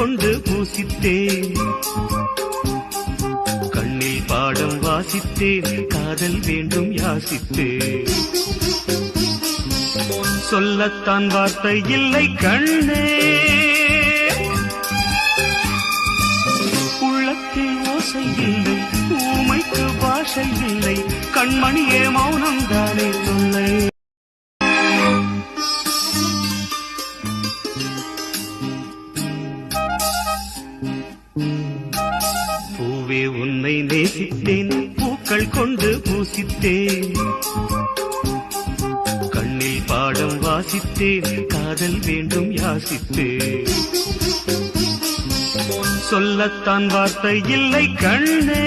கொண்டு பூசித்தேன், கண்ணில் பாடம் வாசித்தேன், காதல் வேண்டும் யாசித்தேன். சொல்லத்தான் வார்த்தை இல்லை கண்ணே, உள்ளத்தில் ஓசை இல்லை, ஊமைக்கு பாஷை இல்லை, கண்மணியே மௌனம் தானே சொல்லை. பூவே உன்னை நேசித்தேன், பூக்கள் கொண்டு பூசித்தேன், கண்ணில் பாடம் வாசித்தேன், காதல் வேண்டும் யாசித்தேன். சொல்லத்தான் வார்த்தை இல்லை கண்ணே.